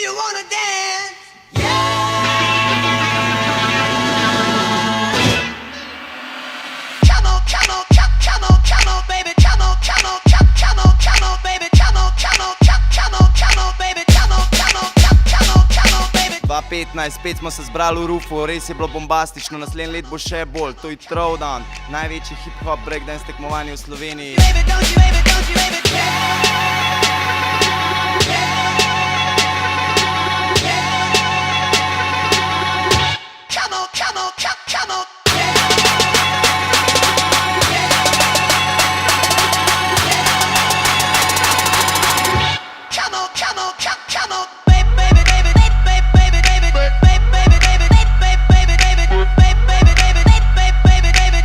you wanna dance? Come on, come on, come on, come on, baby, come on, come on, come on, come on, baby, come on, come on, come on, come on, baby, come on, come on, come on, come on, baby. 2015, spet smo se zbrali v Rufu, res je bilo bombastično, naslednje let bo še bolj, to je Throwdown, največji hip-hop breakdance tekmovanje v Sloveniji. Baby, don't you, baby, don't you, baby. Come on, come on, come on. Come on, come on, come on, baby, baby, baby, baby, baby, baby, baby, baby, baby, baby, baby, baby, baby, baby, baby, baby, baby,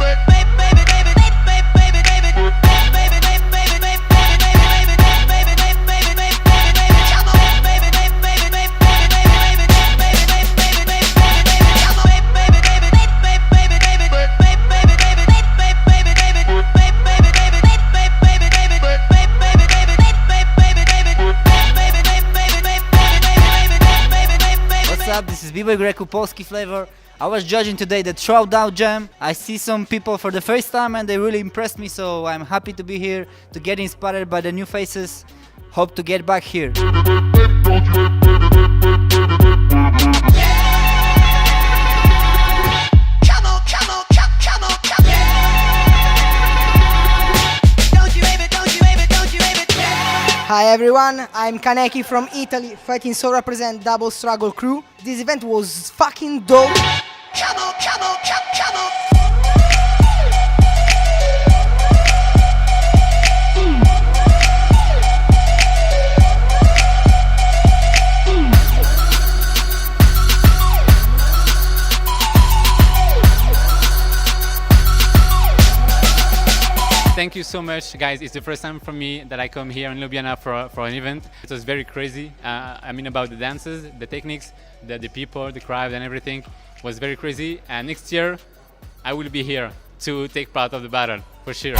What's up? This is B-Boy Greku, Polski Flavor. I was judging today the Throwdown Jam. I see some people for the first time and they really impressed me, so I'm happy to be here, to get inspired by the new faces. Hope to get back here. Hi everyone, I'm Kaneki from Italy, Fighting Soul represent Double Struggle Crew. This event was fucking dope. Come on, come on, come on. Thank you so much, guys. It's the first time for me that I come here in Ljubljana for an event. It was very crazy. I mean, about the dances, the techniques, the people, the crowd and everything was very crazy. And next year, I will be here to take part of the battle, for sure.